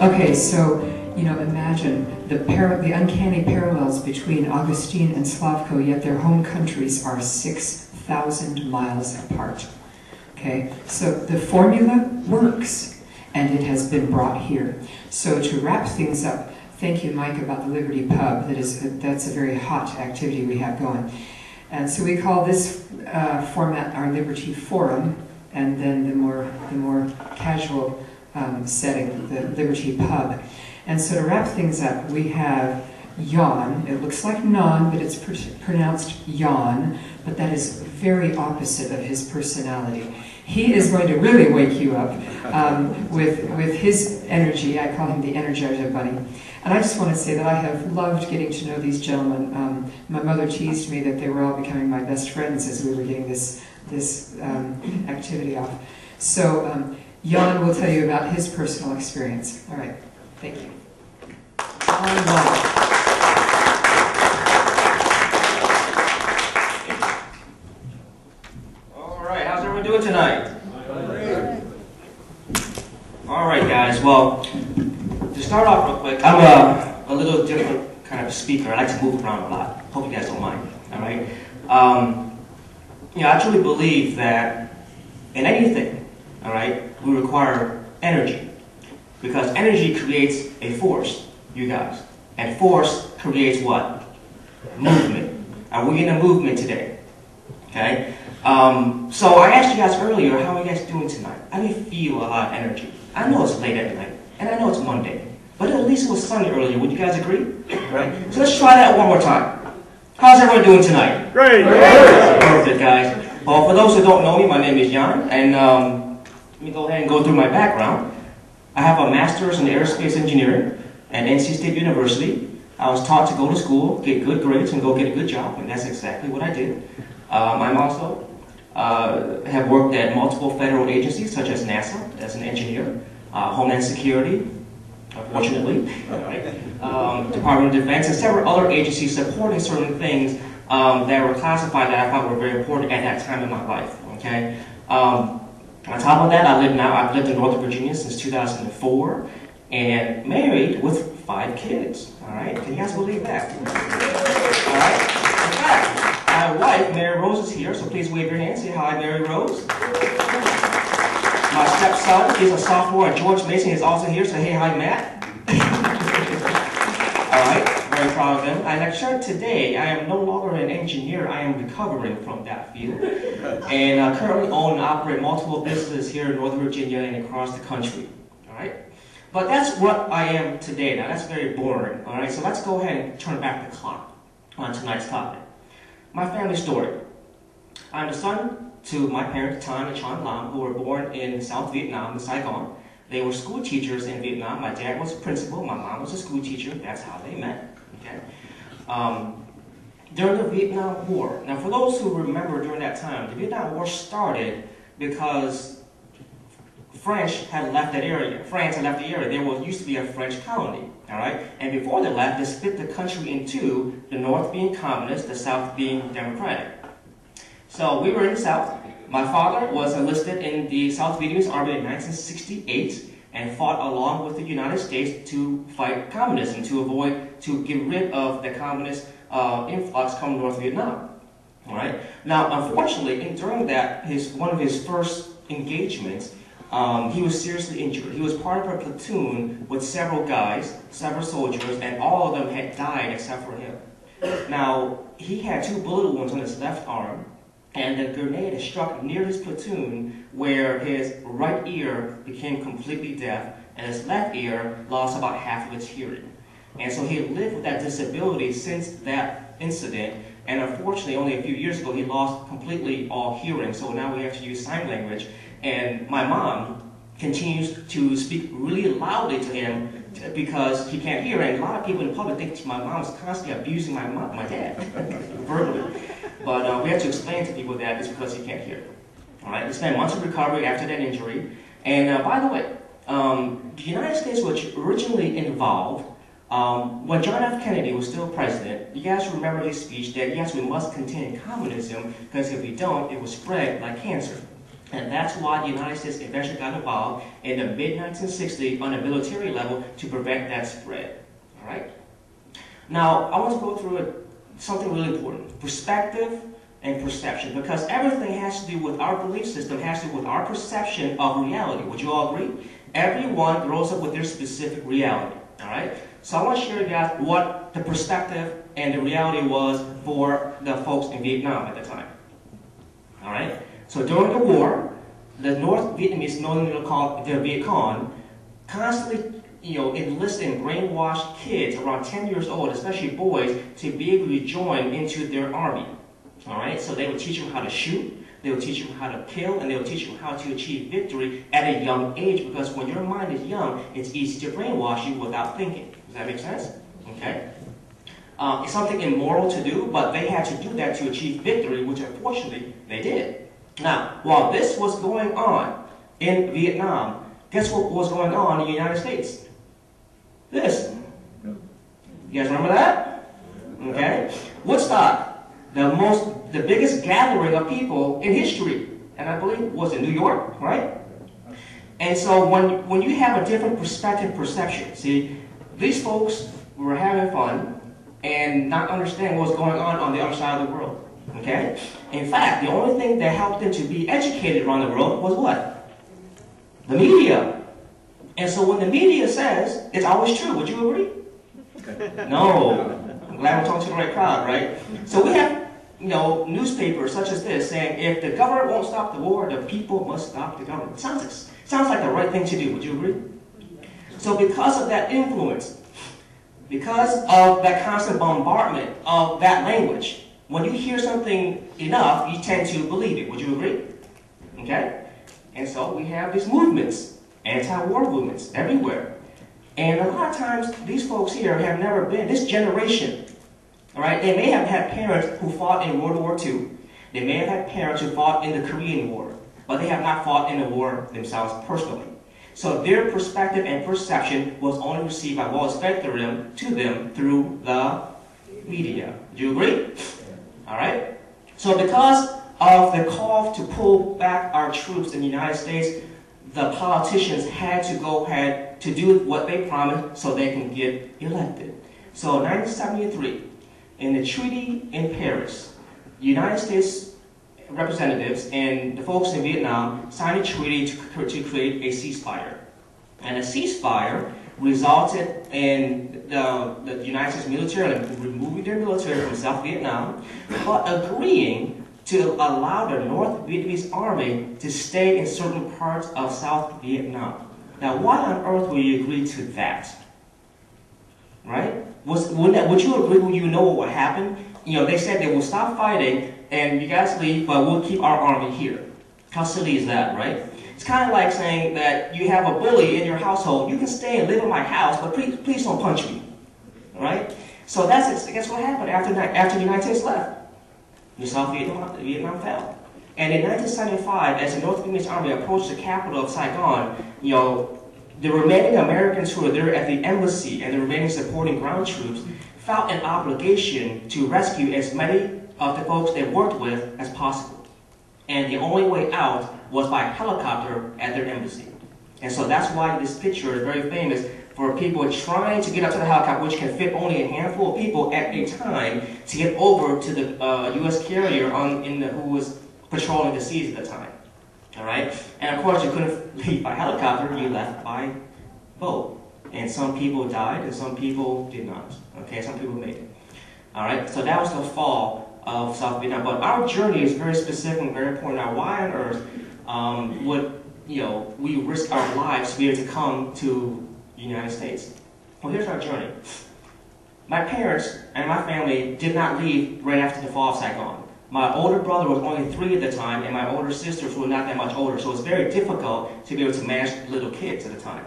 Okay, so, you know, imagine the uncanny parallels between Augustine and Slavko, yet their home countries are 6,000 miles apart. Okay, so the formula works, and it has been brought here. So to wrap things up, thank you, Mike, about the Liberty Pub. That's a very hot activity we have going. And so we call this format our Liberty Forum, and then the more casual setting, the Liberty Pub. And so to wrap things up, we have yawn. It looks like non, but it's pronounced yawn, but that is very opposite of his personality. He is going to really wake you up with his energy. I call him the Energizer Bunny. And I just want to say that I have loved getting to know these gentlemen. My mother teased me that they were all becoming my best friends as we were getting this activity off. So Jan will tell you about his personal experience. All right, thank you. All right, how's everyone doing tonight? All right, guys. Well, to start off real quick, I'm a little different kind of speaker. I like to move around a lot. Hope you guys don't mind. All right. I truly believe that in anything, all right, we require energy, because energy creates a force, you guys, and force creates what? Movement. Are we in a movement today? Okay. So I asked you guys earlier, how are you guys doing tonight? I didn't feel a lot of energy. I know it's late at night, and I know it's Monday, but at least it was sunny earlier. Would you guys agree? Right? So let's try that one more time. How's everyone doing tonight? Great! Perfect, guys. Well, for those who don't know me, my name is Jan, and let me go ahead and go through my background. I have a master's in aerospace engineering at NC State University. I was taught to go to school, get good grades, and go get a good job, and that's exactly what I did. I'm also have worked at multiple federal agencies, such as NASA, as an engineer, Homeland Security, unfortunately, right? Department of Defense, and several other agencies supporting certain things that were classified that I thought were very important at that time in my life. Okay. On top of that, I've lived in Northern Virginia since 2004, and married with 5 kids. All right. Can you guys believe that? All right. In fact, my wife, Mary Rose, is here, so please wave your hand. Say hi, Mary Rose. My stepson is a sophomore at George Mason. Is also here, so hey, hi, Matt. All right, very proud of them. And actually today, I am no longer an engineer. I am recovering from that field. And I currently own and operate multiple businesses here in Northern Virginia and across the country. All right? But that's what I am today. Now, that's very boring. All right, so let's go ahead and turn back the clock on tonight's topic. My family story. I'm the son to my parents, Tan and Chan Lam, who were born in South Vietnam, in Saigon. They were school teachers in Vietnam. My dad was a principal. My mom was a school teacher. That's how they met. Okay. During the Vietnam War. Now, for those who remember during that time, the Vietnam War started because French had left that area. France had left the area. There used to be a French colony. All right. And before they left, they split the country in two: the North being communist, the South being democratic. So we were in the South. My father was enlisted in the South Vietnamese Army in 1968 and fought along with the United States to fight communism, to get rid of the communist influx from North Vietnam. All right. Now, unfortunately, during that, one of his first engagements, he was seriously injured. He was part of a platoon with several guys, several soldiers, and all of them had died except for him. Now, he had 2 bullet wounds on his left arm, and the grenade had struck near his platoon where his right ear became completely deaf and his left ear lost about half of its hearing. And so he had lived with that disability since that incident, and unfortunately only a few years ago he lost completely all hearing, so now we have to use sign language. And my mom continues to speak really loudly to him because he can't hear, and a lot of people in the public think my mom is constantly abusing my dad verbally. But we have to explain to people that it's because he can't hear. All right, he spent months of recovery after that injury. And by the way, the United States was originally involved when John F. Kennedy was still president. You guys remember his speech that yes, we must contain communism because if we don't, it will spread like cancer. And that's why the United States eventually got involved in the mid-1960s on a military level to prevent that spread. All right? Now, I want to go through something really important, perspective and perception, because everything has to do with our belief system, has to do with our perception of reality. Would you all agree? Everyone grows up with their specific reality. All right? So I want to share with you guys what the perspective and the reality was for the folks in Vietnam at the time. All right? So during the war, the North Vietnamese, known called the Viet Cong, constantly enlist and brainwash kids around 10 years old, especially boys, to be able to join into their army. All right? So they would teach them how to shoot, they would teach them how to kill, and they would teach them how to achieve victory at a young age, because when your mind is young, it's easy to brainwash you without thinking. Does that make sense? Okay? It's something immoral to do, but they had to do that to achieve victory, which unfortunately they did. Now, while this was going on in Vietnam, guess what was going on in the United States? This. You guys remember that? Okay. Woodstock, the biggest gathering of people in history, and I believe was in New York, right? And so when you have a different perspective, perception, see, these folks were having fun and not understanding what was going on the other side of the world. Okay? In fact, the only thing that helped them to be educated around the world was what? The media. And so when the media says it's always true, would you agree? No. I'm glad we're talking to the right crowd, right? So we have, newspapers such as this saying, if the government won't stop the war, the people must stop the government. Sounds like the right thing to do. Would you agree? So because of that influence, because of that constant bombardment of that language, when you hear something enough, you tend to believe it. Would you agree? Okay? And so we have these movements, anti-war movements, everywhere. And a lot of times, these folks here have never been, this generation, all right, they may have had parents who fought in World War II. They may have had parents who fought in the Korean War, but they have not fought in the war themselves personally. So their perspective and perception was only received by what was fed to them through the media. Do you agree? All right? So because of the call to pull back our troops in the United States, the politicians had to go ahead to do what they promised so they can get elected. So 1973, in the treaty in Paris, the United States representatives and the folks in Vietnam signed a treaty to create a ceasefire. And a ceasefire resulted in the United States military removing their military from South Vietnam, but agreeing to allow the North Vietnamese army to stay in certain parts of South Vietnam. Now, why on earth would you agree to that? Right? Would you agree? Would you know what would happen? They said they will stop fighting and you guys leave, but we'll keep our army here. How silly is that, right? It's kind of like saying that you have a bully in your household. You can stay and live in my house, but please don't punch me. Right? So guess what happened after the United States left? South Vietnam fell. And in 1975, as the North Vietnamese army approached the capital of Saigon, the remaining Americans who were there at the embassy and the remaining supporting ground troops felt an obligation to rescue as many of the folks they worked with as possible. And the only way out was by helicopter at their embassy. And so that's why this picture is very famous for people trying to get up to the helicopter, which can fit only a handful of people at a time, to get over to the U.S. carrier who was patrolling the seas at the time. All right? And of course, you couldn't leave by helicopter, you left by boat. And some people died, and some people did not. Okay, some people made it. All right? So that was the fall of South Vietnam. But our journey is very specific and very important. Now, why on earth would we risk our lives to be able to come to the United States? Well, here's our journey. My parents and my family did not leave right after the fall of Saigon. My older brother was only 3 at the time, and my older sisters were not that much older, so it was very difficult to be able to manage little kids at the time.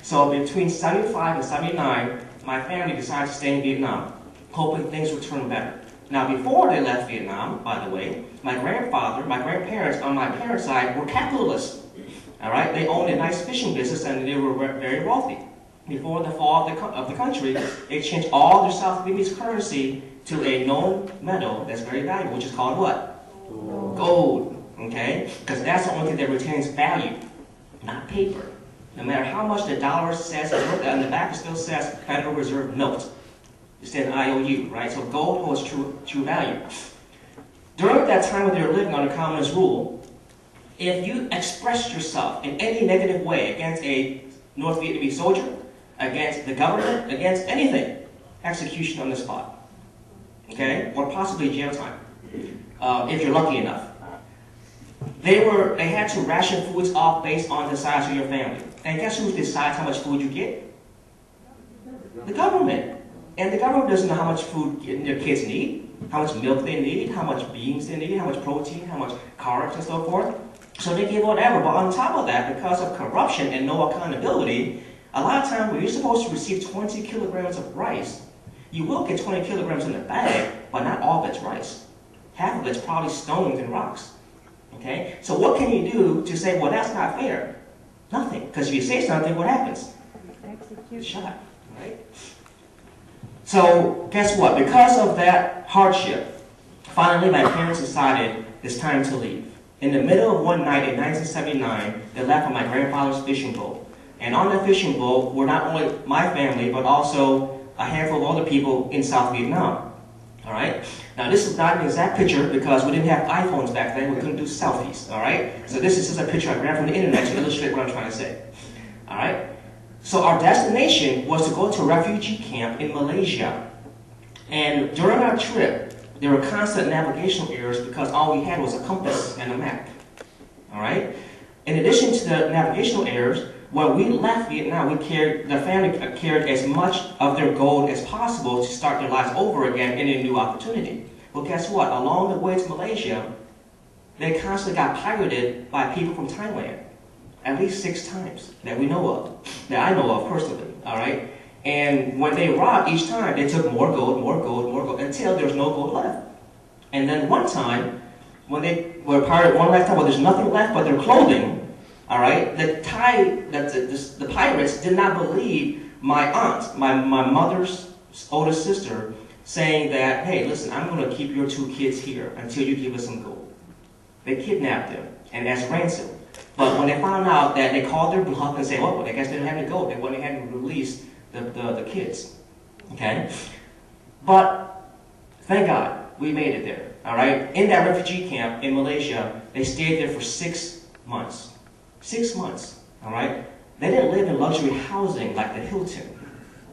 So between 75 and 79, my family decided to stay in Vietnam, hoping things would turn better. Now, before they left Vietnam, by the way, my grandparents on my parents' side were capitalists. All right, they owned a nice fishing business and they were very wealthy. Before the fall of the country, they changed all their South Vietnamese currency to a known metal that's very valuable, which is called what? Gold. okay? Because that's the only thing that retains value, not paper. No matter how much the dollar says, on the back it still says Federal Reserve Note. Instead of IOU, right? So gold holds true value. During that time when they were living under communist rule, if you expressed yourself in any negative way against a North Vietnamese soldier, against the government, against anything, execution on the spot, okay? Or possibly jail time, if you're lucky enough. They had to ration foods off based on the size of your family. And guess who decides how much food you get? The government. And the government doesn't know how much food their kids need, how much milk they need, how much beans they need, how much protein, how much carbs and so forth. So they give whatever. But on top of that, because of corruption and no accountability, a lot of times when you're supposed to receive 20 kilograms of rice, you will get 20 kilograms in the bag, but not all of it's rice. Half of it's probably stones and rocks. Okay? So what can you do to say, well, that's not fair? Nothing. Because if you say something, what happens? Execution. Shot. Right? So guess what? Because of that hardship, finally my parents decided it's time to leave. In the middle of one night in 1979, they left on my grandfather's fishing boat. And on that fishing boat were not only my family, but also a handful of other people in South Vietnam. All right? Now this is not an exact picture because we didn't have iPhones back then. We couldn't do selfies. All right? So this is just a picture I grabbed from the internet to illustrate what I'm trying to say. All right? So our destination was to go to a refugee camp in Malaysia. And during our trip, there were constant navigational errors because all we had was a compass and a map. All right? In addition to the navigational errors, when we left Vietnam, the family carried as much of their gold as possible to start their lives over again in a new opportunity. Well, guess what? Along the way to Malaysia, they constantly got pirated by people from Thailand. At least 6 times that we know of, that I know of personally, all right? And when they robbed each time, they took more gold, more gold, more gold, until there was no gold left. And then one time, when they were pirated one last time, well, there's nothing left but their clothing, all right? The pirates did not believe my aunt, my mother's oldest sister, saying that, hey, listen, I'm going to keep your 2 kids here until you give us some gold. They kidnapped them, and as ransom. But when they found out that they called their bluff and said, well, I guess they didn't have to go, they went ahead and released the kids. Okay? But thank God we made it there. All right? In that refugee camp in Malaysia, they stayed there for 6 months. 6 months. All right? They didn't live in luxury housing like the Hilton.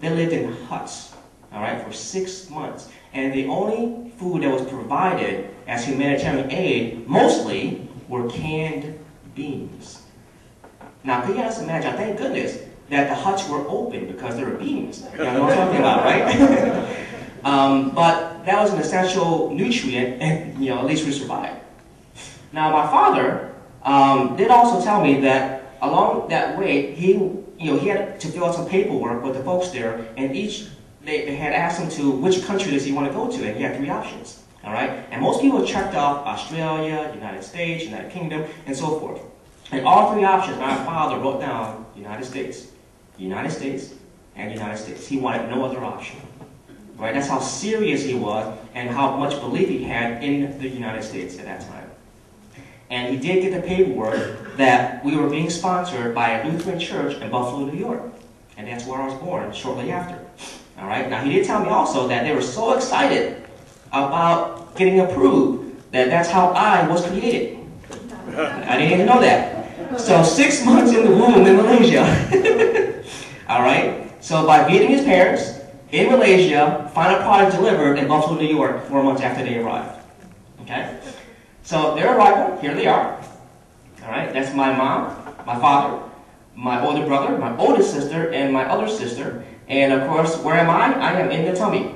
They lived in huts. All right? For 6 months. And the only food that was provided as humanitarian aid, mostly, were canned beans. Now, can you guys imagine? Thank goodness that the huts were open because there were beans. You know what I'm talking about, right? But that was an essential nutrient, and at least we survived. Now, my father did also tell me that along that way, he had to fill out some paperwork with the folks there, and they had asked him to which country does he want to go to, and he had 3 options. All right? And most people checked off Australia, United States, United Kingdom, and so forth. And all 3 options, my father wrote down United States, and United States. He wanted no other option. Right? That's how serious he was and how much belief he had in the United States at that time. And he did get the paperwork that we were being sponsored by a Lutheran church in Buffalo, New York. And that's where I was born shortly after. All right? Now, he did tell me also that they were so excited about getting approved that's how I was created. I didn't even know that. So 6 months in the womb in Malaysia. All right? So by Vietnamese parents in Malaysia, final product delivered in Buffalo, New York 4 months after they arrived. Okay? So their arrival, here they are. All right? That's my mom, my father, my older brother, my oldest sister, and my other sister. And of course, where am I? I am in the tummy.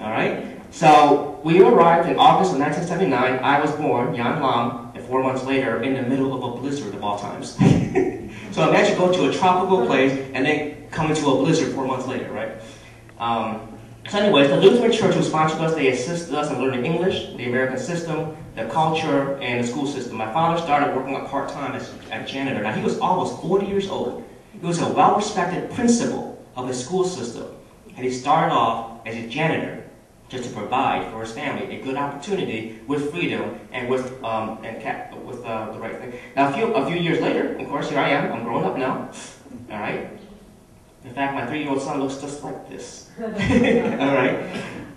All right? So we arrived in August of 1979. I was born, Yan Lam, and 4 months later in the middle of a blizzard of all times. So imagine going to a tropical place and then coming to a blizzard 4 months later, right? So anyways, the Lutheran church who sponsored us, they assisted us in learning English, the American system, the culture, and the school system. My father started working part-time as a janitor. Now he was almost 40 years old. He was a well-respected principal of the school system. And he started off as a janitor. just to provide for his family a good opportunity with freedom and with the right thing. Now, a few years later, of course, here I am. I'm grown up now. All right. In fact, my 3-year-old son looks just like this. All right.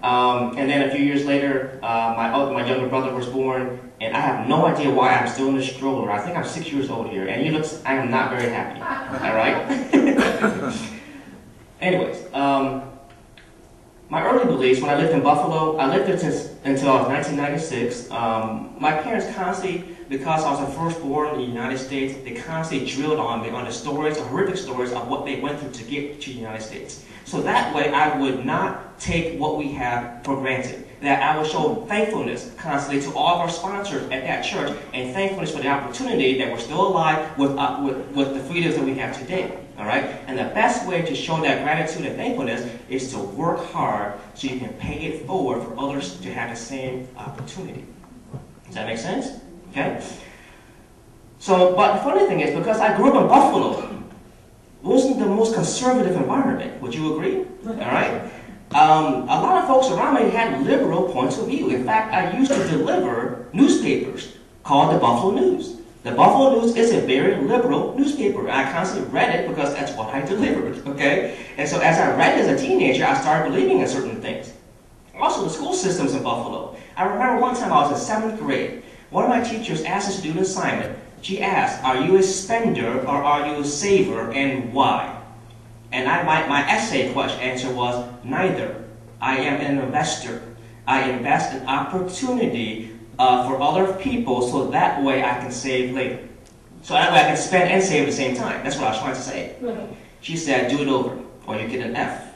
And then a few years later, my younger brother was born, and I have no idea why I'm still in the stroller. I think I'm 6 years old here, and I am not very happy. All right. Anyways, my early beliefs, when I lived in Buffalo, I lived there until I was 1996. My parents constantly, because I was the firstborn in the United States, they constantly drilled on me on the stories, the horrific stories of what they went through to get to the United States. So that way I would not take what we have for granted. That I would show thankfulness constantly to all of our sponsors at that church, and thankfulness for the opportunity that we're still alive with the freedoms that we have today. All right? And the best way to show that gratitude and thankfulness is to work hard so you can pay it forward for others to have the same opportunity. Does that make sense? Okay? So, but the funny thing is, because I grew up in Buffalo, it wasn't the most conservative environment. Would you agree? All right? A lot of folks around me had liberal points of view. In fact, I used to deliver newspapers called the Buffalo News. The Buffalo News is a very liberal newspaper. I constantly read it because that's what I delivered, okay? And so as I read as a teenager, I started believing in certain things. Also, the school systems in Buffalo. I remember one time I was in 7th grade. One of my teachers asked us to do an assignment. She asked, are you a spender or are you a saver, and why? And my essay answer was, neither. I am an investor. I invest in opportunity for other people so that way I can save later. So that way I can spend and save at the same time. That's what I was trying to say. She said, do it over or you get an F.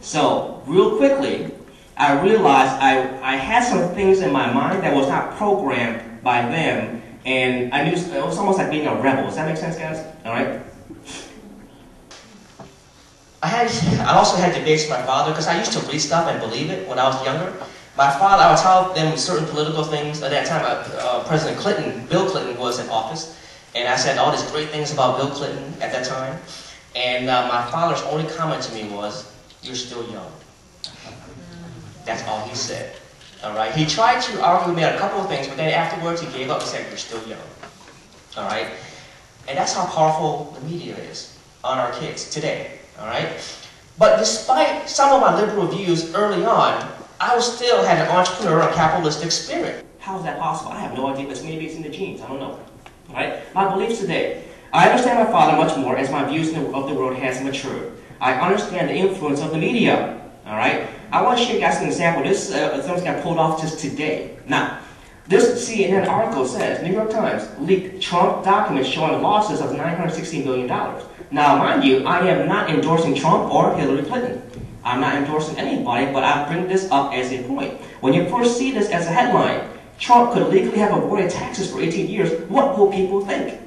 So real quickly, I realized I had some things in my mind that was not programmed by them, and I knew it was almost like being a rebel. Does that make sense, guys? All right. I also had debates with my father because I used to read stuff and believe it when I was younger. My father, I would tell them certain political things. At that time, President Clinton, Bill Clinton was in office, and I said all these great things about Bill Clinton at that time. And my father's only comment to me was, "You're still young." That's all he said. All right. He tried to argue with me on a couple of things, but then afterwards he gave up and said, "You're still young." All right. And that's how powerful the media is on our kids today. All right. But despite some of my liberal views early on, I still had an entrepreneurial and capitalistic spirit. How is that possible? I have no idea, but maybe it's in the genes. I don't know. All right? My beliefs today. I understand my father much more as my views of the world has matured. I understand the influence of the media. All right? I want to show you guys an example. This something got pulled off just today. Now, this CNN article says, New York Times leaked Trump documents showing losses of $916 million. Now, mind you, I am not endorsing Trump or Hillary Clinton. I'm not endorsing anybody, but I bring this up as a point. When you first see this as a headline, Trump could legally have avoided taxes for 18 years, what will people think?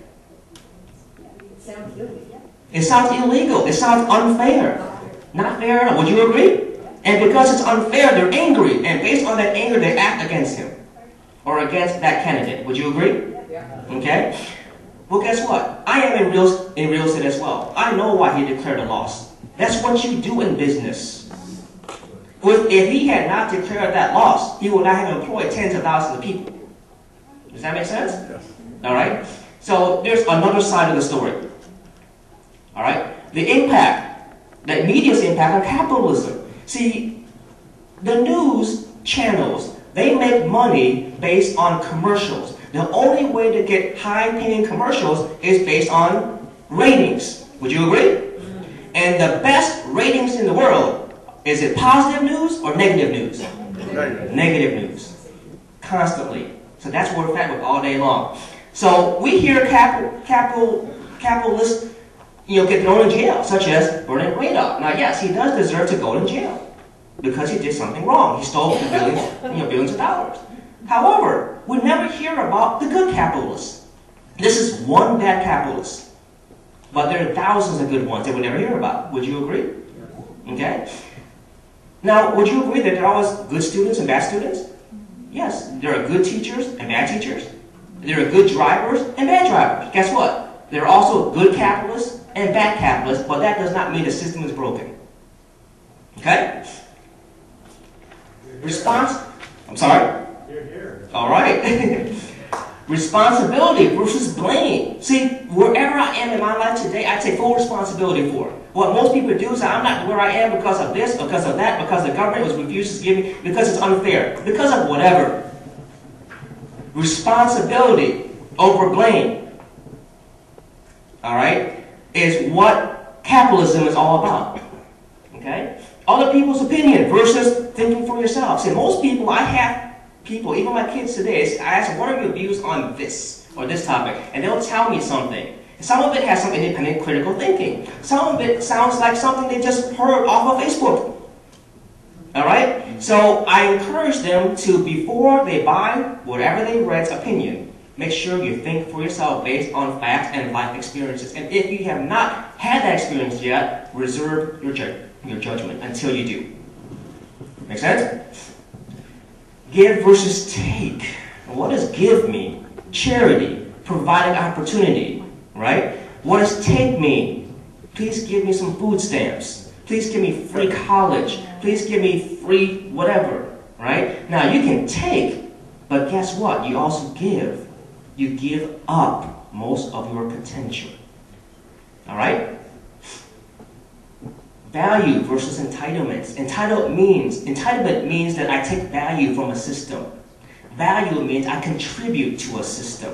It sounds illegal. It sounds illegal. It sounds unfair. Not fair at all. Would you agree? And because it's unfair, they're angry. And based on that anger, they act against him. Or against that candidate. Would you agree? Okay? Well, guess what? I am in real estate as well. I know why he declared a loss. That's what you do in business. If he had not declared that loss, he would not have employed tens of thousands of people. Does that make sense? Yes. All right? So there's another side of the story. All right? The impact, that media's impact on capitalism. See, the news channels, they make money based on commercials. The only way to get high-paying commercials is based on ratings. Would you agree? And the best ratings in the world, is it positive news or negative news? Negative news. Constantly. So that's what we're at with all day long. So we hear capitalists get thrown in jail, such as Bernard Madoff. Now yes, he does deserve to go to jail because he did something wrong. He stole billions of dollars. However, we never hear about the good capitalists. This is one bad capitalist. But there are thousands of good ones that we never hear about. Would you agree? Okay? Now, would you agree that there are always good students and bad students? Yes. There are good teachers and bad teachers. There are good drivers and bad drivers. Guess what? There are also good capitalists and bad capitalists, but that does not mean the system is broken. Okay? I'm sorry? You're here. All right. Responsibility versus blame. See, wherever I am in my life today, I take full responsibility for it. What most people do is I'm not where I am because of this, because of that, because the government was refuses to give me, because it's unfair, because of whatever. Responsibility over blame, all right, is what capitalism is all about. Okay? Other people's opinion versus thinking for yourself. See, most people, I have people, even my kids today, I ask them, what are your views on this or this topic? And they'll tell me something. Some of it has some independent critical thinking. Some of it sounds like something they just heard off of Facebook. All right? So I encourage them to, before they buy whatever they read's opinion, make sure you think for yourself based on facts and life experiences. And if you have not had that experience yet, reserve your judgment until you do. Make sense? Give versus take. What does give mean? Charity, providing opportunity, right? What does take mean? Please give me some food stamps. Please give me free college. Please give me free whatever, right? Now you can take, but guess what? You also give. You give up most of your potential. All right? Value versus entitlements. Entitlement means that I take value from a system. Value means I contribute to a system.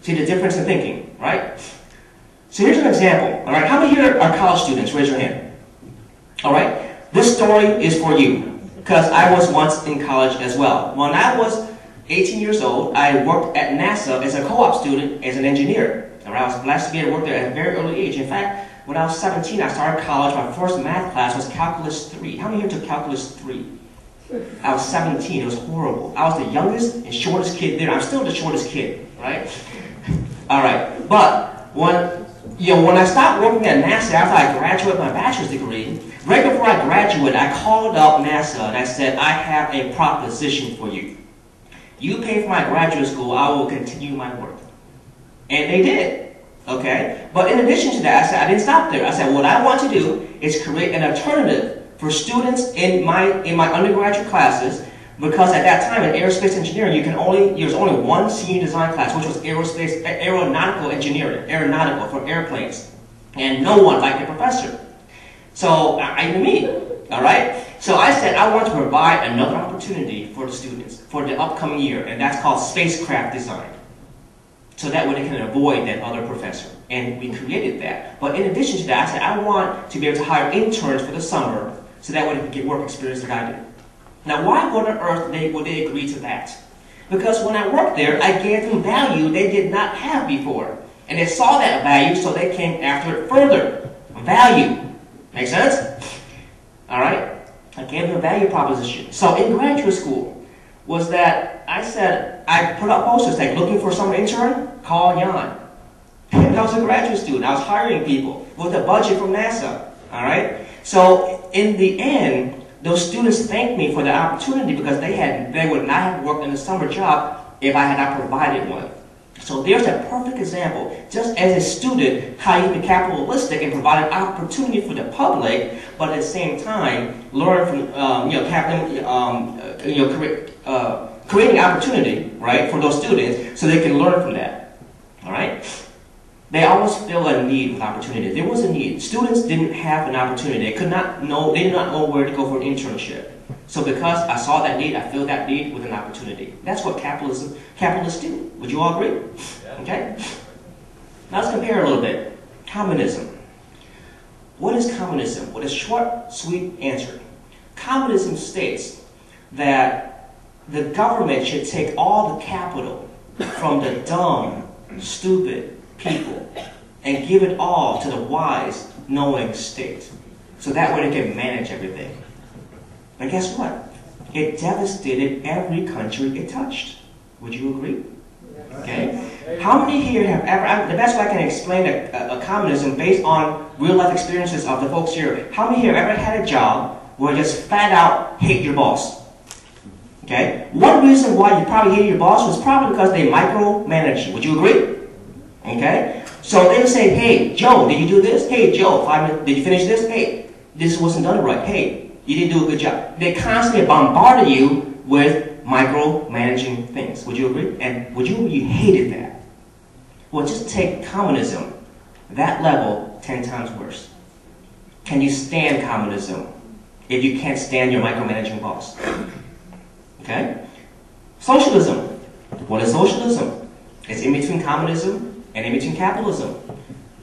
See the difference in thinking, right? So here's an example. All right, how many here are college students? Raise your hand. All right, this story is for you because I was once in college as well. When I was 18 years old, I worked at NASA as a co-op student as an engineer. All right, I was blessed to be able to work there at a very early age. In fact, when I was 17, I started college. My first math class was Calculus 3. How many here took Calculus 3? I was 17. It was horrible. I was the youngest and shortest kid there. I'm still the shortest kid, right? All right. But when I stopped working at NASA after I graduated my bachelor's degree, right before I graduated, I called up NASA and I said, I have a proposition for you. You pay for my graduate school, I will continue my work. And they did. Okay? But in addition to that, I said I didn't stop there. I said what I want to do is create an alternative for students in my undergraduate classes, because at that time in aerospace engineering there was only one senior design class, which was aeronautical engineering, aeronautical for airplanes. And no one liked the professor. So even me. Alright? So I said I want to provide another opportunity for the students for the upcoming year, and that's called spacecraft design. So that way they can avoid that other professor. And we created that. But in addition to that, I said I want to be able to hire interns for the summer so that way they can get work experience like I did. Now why on earth would they agree to that? Because when I worked there, I gave them value they did not have before. And they saw that value, so they came after it further. Value. Make sense? Alright? I gave them a value proposition. So in graduate school, was that I said, I put up posters like, looking for summer intern? Call Jan. And I was a graduate student. I was hiring people with a budget from NASA. Alright? So in the end, those students thanked me for the opportunity because they would not have worked in a summer job if I had not provided one. So there's a perfect example, just as a student, how you can be capitalistic and provide an opportunity for the public, but at the same time learn from creating opportunity, right, for those students so they can learn from that. All right. They always feel a need with opportunity. There was a need. Students didn't have an opportunity. They did not know where to go for an internship. So because I saw that need, I filled that need with an opportunity. That's what capitalists do. Would you all agree? Yeah. Okay? Now let's compare a little bit. Communism. What is communism? Well, a short, sweet answer. Communism states that the government should take all the capital from the dumb, stupid people and give it all to the wise, knowing state. So that way they can manage everything. And guess what? It devastated every country it touched. Would you agree? Okay? How many here have ever, the best way I can explain a communism based on real life experiences of the folks here, how many here have ever had a job where you just flat out hate your boss? Okay? One reason why you probably hated your boss was probably because they micromanaged you. Would you agree? Okay? So they would say, hey, Joe, did you do this? Hey, Joe, 5 minutes, did you finish this? Hey, this wasn't done right. Hey, You didn't do a good job. They constantly bombarded you with micromanaging things. Would you agree? And would you agree you hated that? Well, just take communism. That level, 10 times worse. Can you stand communism if you can't stand your micromanaging boss? Okay? Socialism. What is socialism? It's in between communism and in between capitalism.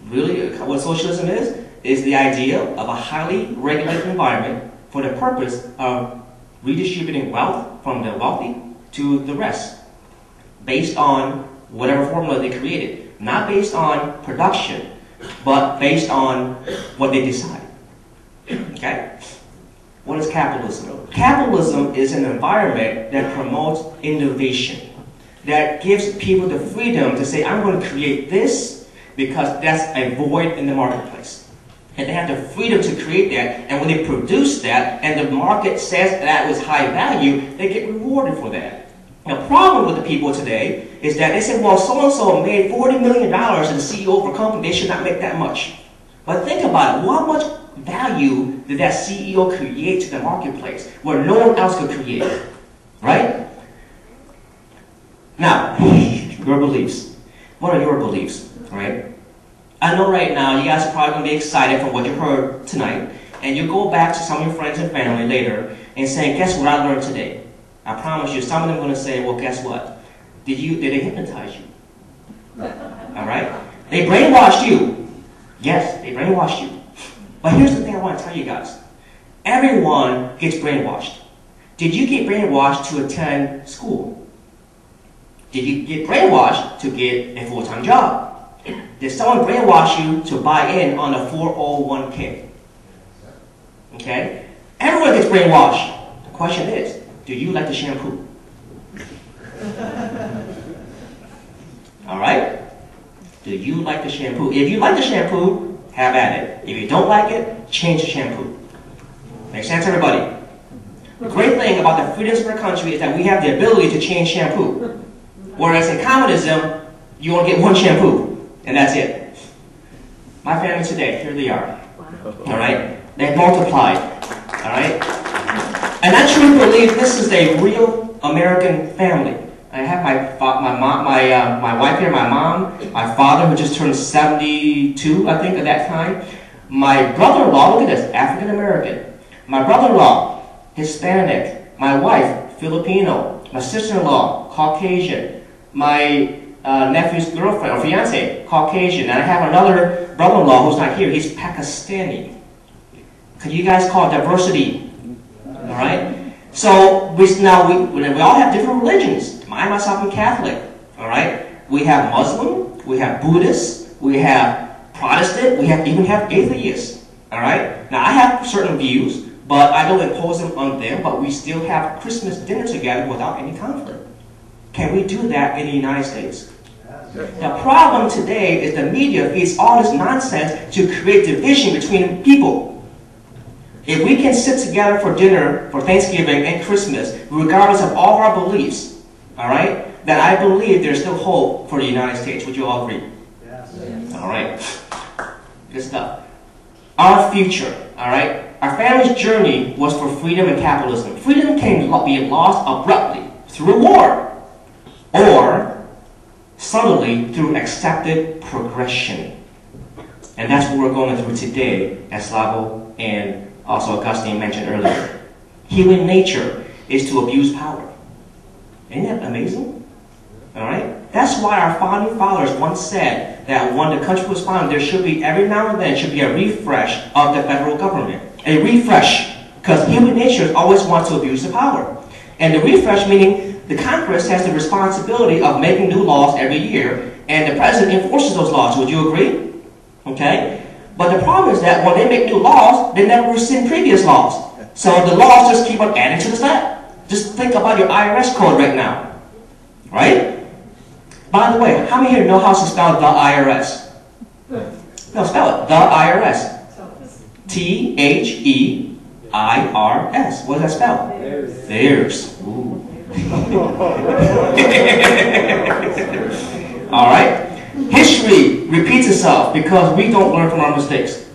Really, what socialism is the idea of a highly regulated environment for the purpose of redistributing wealth from the wealthy to the rest, based on whatever formula they created. Not based on production, but based on what they decide. Okay? What is capitalism? Capitalism is an environment that promotes innovation, that gives people the freedom to say, I'm going to create this because that's a void in the marketplace. And they have the freedom to create that, and when they produce that, and the market says that was high value, they get rewarded for that. The problem with the people today is that they say, well, so-and-so made $40 million as the CEO of a company, they should not make that much. But think about it, how much value did that CEO create to the marketplace where no one else could create? Right? Now, your beliefs. What are your beliefs? Right? I know right now you guys are probably going to be excited from what you heard tonight, and you go back to some of your friends and family later and say, guess what I learned today? I promise you, some of them are going to say, well, guess what? Did they hypnotize you? All right? They brainwashed you. Yes, they brainwashed you. But here's the thing I want to tell you guys. Everyone gets brainwashed. Did you get brainwashed to attend school? Did you get brainwashed to get a full-time job? Did someone brainwash you to buy in on a 401k? Okay? Everyone gets brainwashed. The question is, do you like the shampoo? Alright? Do you like the shampoo? If you like the shampoo, have at it. If you don't like it, change the shampoo. Make sense, everybody? The great thing about the freedoms of our country is that we have the ability to change shampoo. Whereas in communism, you only get one shampoo, and that's it. My family today, here they are. Alright? They've multiplied. Alright? And I truly believe this is a real American family. I have my wife here, my mom, my father who just turned 72, I think, at that time. My brother-in-law, look at this, African American. My brother-in-law, Hispanic. My wife, Filipino. My sister-in-law, Caucasian. My nephew's girlfriend or fiance, Caucasian. And I have another brother-in-law who's not here. He's Pakistani. Could you guys call it diversity? All right. So we all have different religions. I myself am Catholic. All right. We have Muslim. We have Buddhist. We have Protestant. We even have atheists. All right. Now I have certain views, but I don't impose them on them. But we still have Christmas dinner together without any conflict. Can we do that in the United States? The problem today is the media feeds all this nonsense to create division between people. If we can sit together for dinner, for Thanksgiving and Christmas, regardless of all of our beliefs, all right, then I believe there's still hope for the United States. Would you all agree? Yes. All right. Good stuff. Our future, all right? Our family's journey was for freedom and capitalism. Freedom can be lost abruptly through war, or subtly through accepted progression. And that's what we're going through today, as Slavo and also Augustine mentioned earlier. Human nature is to abuse power. Isn't that amazing? All right? That's why our founding fathers once said that when the country was founded, there should be, every now and then, should be a refresh of the federal government. A refresh. Because human nature always wants to abuse the power. And the refresh meaning the Congress has the responsibility of making new laws every year, and the president enforces those laws. Would you agree? Okay? But the problem is that when they make new laws, they never rescind previous laws. So the laws just keep on adding to the stack. Just think about your IRS code right now. Right? By the way, how many here know how to spell the IRS? No, spell it. The IRS. T-H-E-I-R-S. What does that spell? Theirs. Ooh. Alright? History repeats itself because we don't learn from our mistakes.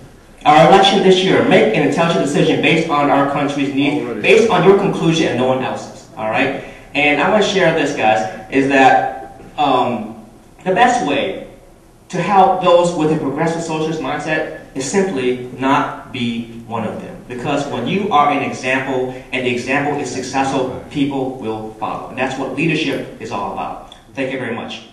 Our election this year, make an intelligent decision based on our country's needs, based on your conclusion and no one else's. All right? And I want to share this, guys, is that the best way to help those with a progressive socialist mindset is simply not be one of them. Because when you are an example and the example is successful, people will follow. And that's what leadership is all about. Thank you very much.